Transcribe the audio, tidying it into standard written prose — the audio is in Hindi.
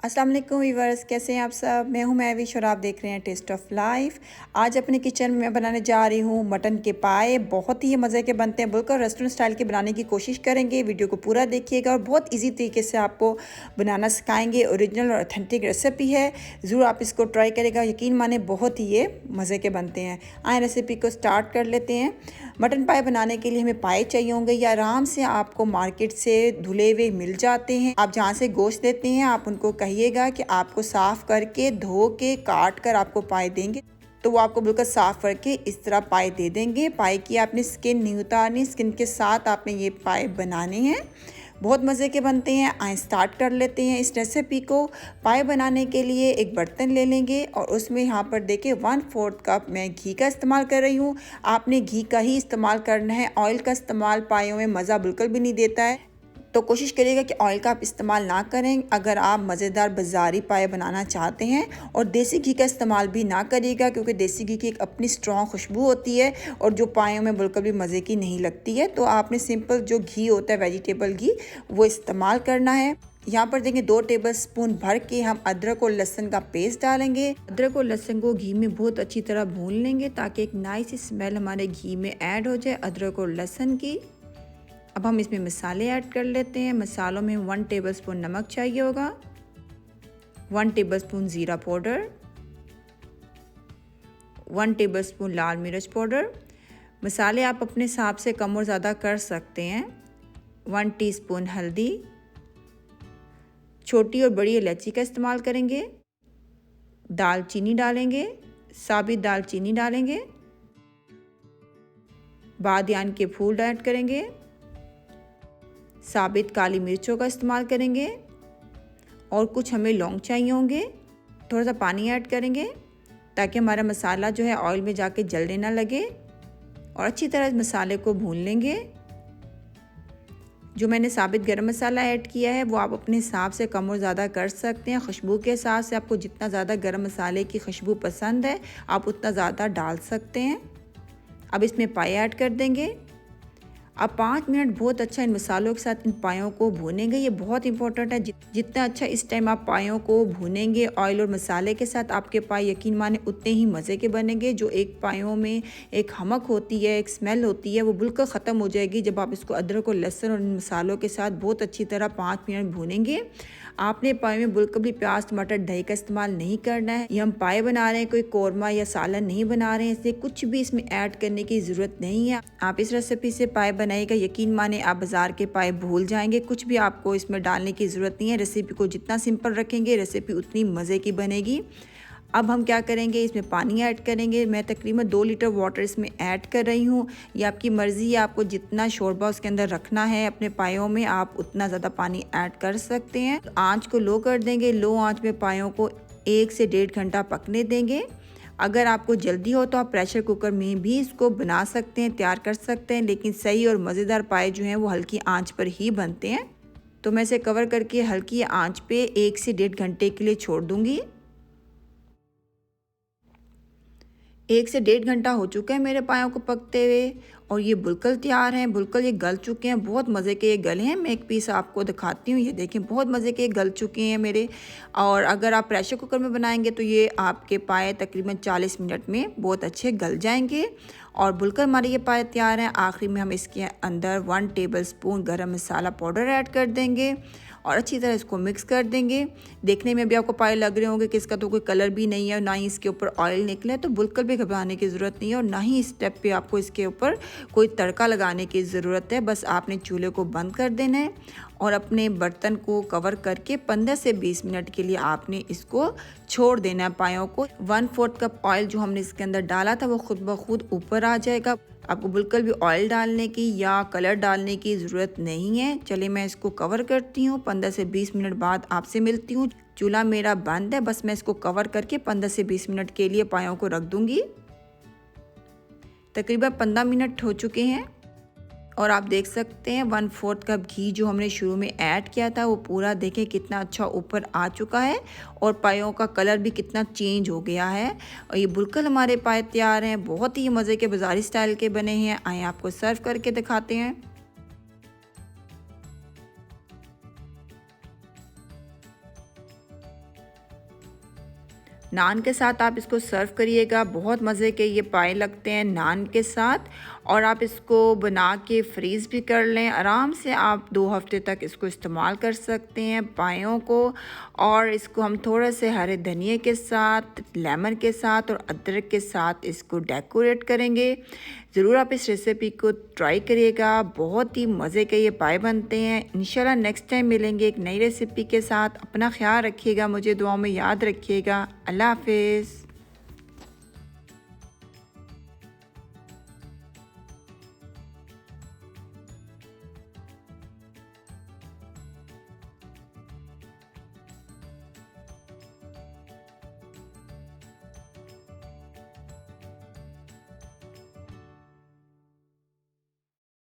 अस्सलाम वालेकुम व्यूअर्स, कैसे हैं आप सब। मैं हूं महविश और आप देख रहे हैं टेस्ट ऑफ लाइफ। आज अपने किचन में बनाने जा रही हूं मटन के पाए। बहुत ही मज़े के बनते हैं, बिल्कुल रेस्टोरेंट स्टाइल के बनाने की कोशिश करेंगे। वीडियो को पूरा देखिएगा और बहुत इजी तरीके से आपको बनाना सिखाएंगे। ओरिजिनल और ऑथेंटिक रेसिपी है, ज़रूर आप इसको ट्राई करेगा। यकीन माने बहुत ही ये मज़े के बनते हैं। आए रेसिपी को स्टार्ट कर लेते हैं। मटन पाए बनाने के लिए हमें पाए चाहिए होंगे, ये आराम से आपको मार्केट से धुले हुए मिल जाते हैं। आप जहाँ से गोश्त लेते हैं आप उनको कहिएगा कि आपको साफ़ करके धो के काट कर आपको पाए देंगे, तो वो आपको बिल्कुल साफ़ करके इस तरह पाए दे देंगे। पाए की आपने स्किन नहीं उतारनी, स्किन के साथ आपने ये पाए बनाने हैं। बहुत मज़े के बनते हैं। आए स्टार्ट कर लेते हैं इस रेसिपी को। पाए बनाने के लिए एक बर्तन ले लेंगे और उसमें यहाँ पर देखिए 1/4 कप मैं घी का इस्तेमाल कर रही हूँ। आपने घी का ही इस्तेमाल करना है, ऑयल का इस्तेमाल पायों में मज़ा बिल्कुल भी नहीं देता है, तो कोशिश करिएगा कि ऑयल का आप इस्तेमाल ना करें। अगर आप मज़ेदार बाज़ारी पाए बनाना चाहते हैं, और देसी घी का इस्तेमाल भी ना करिएगा, क्योंकि देसी घी की एक अपनी स्ट्रॉन्ग खुशबू होती है और जो पायों में बिल्कुल भी मज़े की नहीं लगती है। तो आपने सिंपल जो घी होता है वेजिटेबल घी वो इस्तेमाल करना है। यहाँ पर देंगे 2 टेबल स्पून भर के हम अदरक और लहसुन का पेस्ट डालेंगे। अदरक और लहसुन को घी में बहुत अच्छी तरह भून लेंगे ताकि एक नाइस स्मेल हमारे घी में ऐड हो जाए अदरक और लहसुन की। अब हम इसमें मसाले ऐड कर लेते हैं। मसालों में 1 टेबलस्पून नमक चाहिए होगा, 1 टेबलस्पून ज़ीरा पाउडर, 1 टेबलस्पून लाल मिर्च पाउडर। मसाले आप अपने हिसाब से कम और ज़्यादा कर सकते हैं। 1 टीस्पून हल्दी, छोटी और बड़ी इलायची का इस्तेमाल करेंगे। दालचीनी डालेंगे, साबित दालचीनी डालेंगे। बादियान के फूल ऐड करेंगे। साबित काली मिर्चों का इस्तेमाल करेंगे और कुछ हमें लौंग चाहिए होंगे। थोड़ा सा पानी ऐड करेंगे ताकि हमारा मसाला जो है ऑयल में जाके जलने ना लगे, और अच्छी तरह इस मसाले को भून लेंगे। जो मैंने साबित गरम मसाला ऐड किया है वो आप अपने हिसाब से कम और ज़्यादा कर सकते हैं। खुशबू के हिसाब से आपको जितना ज़्यादा गरम मसाले की खुशबू पसंद है आप उतना ज़्यादा डाल सकते हैं। अब इसमें पाए ऐड कर देंगे। अब 5 मिनट बहुत अच्छा इन मसालों के साथ इन पायों को भूनेंगे। ये बहुत इंपॉर्टेंट है। जितना अच्छा इस टाइम आप पायों को भूनेंगे ऑयल और मसाले के साथ, आपके पाए यकीन माने उतने ही मज़े के बनेंगे। जो एक पायों में एक हमक होती है, एक स्मेल होती है, वो बिल्कुल ख़त्म हो जाएगी जब आप इसको अदरक और लहसुन और इन मसालों के साथ बहुत अच्छी तरह 5 मिनट भूनेंगे। आपने पाए में बिल्कुल भी प्याज टमाटर दही का इस्तेमाल नहीं करना है। ये हम पाए बना रहे हैं, कोई कौरमा या सालन नहीं बना रहे हैं, इसलिए कुछ भी इसमें ऐड करने की ज़रूरत नहीं है। आप इस रेसिपी से पाए बनाइएगा, यकीन माने आप बाज़ार के पाए भूल जाएंगे। कुछ भी आपको इसमें डालने की ज़रूरत नहीं है। रेसिपी को जितना सिंपल रखेंगे रेसिपी उतनी मज़े की बनेगी। अब हम क्या करेंगे, इसमें पानी ऐड करेंगे। मैं तकरीबन 2 लीटर वाटर इसमें ऐड कर रही हूँ। ये आपकी मर्ज़ी है, आपको जितना शोरबा उसके अंदर रखना है अपने पायों में आप उतना ज़्यादा पानी ऐड कर सकते हैं। आँच को लो कर देंगे। लो आँच में पायों को 1 से 1.5 घंटा पकने देंगे। अगर आपको जल्दी हो तो आप प्रेशर कुकर में भी इसको बना सकते हैं, तैयार कर सकते हैं, लेकिन सही और मज़ेदार पाए जो हैं वो हल्की आँच पर ही बनते हैं। तो मैं इसे कवर करके हल्की आँच पे 1 से 1.5 घंटे के लिए छोड़ दूँगी। 1 से 1.5 घंटा हो चुका है मेरे पायों को पकते हुए और ये बिल्कुल तैयार हैं। बिल्कुल ये गल चुके हैं, बहुत मज़े के ये गले हैं। मैं एक पीस आपको दिखाती हूँ। ये देखें बहुत मज़े के गल चुके हैं मेरे। और अगर आप प्रेशर कुकर में बनाएंगे तो ये आपके पाए तकरीबन 40 मिनट में बहुत अच्छे गल जाएंगे और बिल्कुल हमारे ये पाए तैयार हैं। आखिरी में हम इसके अंदर 1 टेबलस्पून गरम मसाला पाउडर ऐड कर देंगे और अच्छी तरह इसको मिक्स कर देंगे। देखने में भी आपको पाए लग रहे होंगे कि इसका तो कोई कलर भी नहीं है और ना ही इसके ऊपर ऑयल निकले, तो बिल्कुल भी घबराने की ज़रूरत नहीं है और ना ही इस स्टेप पे आपको इसके ऊपर कोई तड़का लगाने की ज़रूरत है। बस आपने चूल्हे को बंद कर देना है और अपने बर्तन को कवर करके 15 से 20 मिनट के लिए आपने इसको छोड़ देना है पायों को। 1/4 कप ऑयल जो हमने इसके अंदर डाला था वो खुद ब खुद ऊपर आ जाएगा। आपको बिल्कुल भी ऑयल डालने की या कलर डालने की ज़रूरत नहीं है। चलिए मैं इसको कवर करती हूँ। 15 से 20 मिनट बाद आपसे मिलती हूँ। चूल्हा मेरा बंद है, बस मैं इसको कवर करके 15 से 20 मिनट के लिए पायों को रख दूँगी। तकरीबन 15 मिनट हो चुके हैं और आप देख सकते हैं 1/4 कप घी जो हमने शुरू में ऐड किया था वो पूरा देखें कितना अच्छा ऊपर आ चुका है और पायों का कलर भी कितना चेंज हो गया है। और ये बिल्कुल हमारे पाए तैयार हैं। बहुत ही मज़े के बाज़ारी स्टाइल के बने हैं। आए आपको सर्व करके दिखाते हैं। नान के साथ आप इसको सर्व करिएगा। बहुत मज़े के ये पाए लगते हैं नान के साथ, और आप इसको बना के फ्रीज़ भी कर लें। आराम से आप 2 हफ्ते तक इसको इस्तेमाल कर सकते हैं पायों को। और इसको हम थोड़े से हरे धनिए के साथ, लेमन के साथ और अदरक के साथ इसको डेकोरेट करेंगे। ज़रूर आप इस रेसिपी को ट्राई करिएगा, बहुत ही मज़े के ये पाए बनते हैं। इंशाल्लाह नेक्स्ट टाइम मिलेंगे एक नई रेसिपी के साथ। अपना ख्याल रखिएगा, मुझे दुआओं में याद रखिएगा। अल्लाह हाफिज़।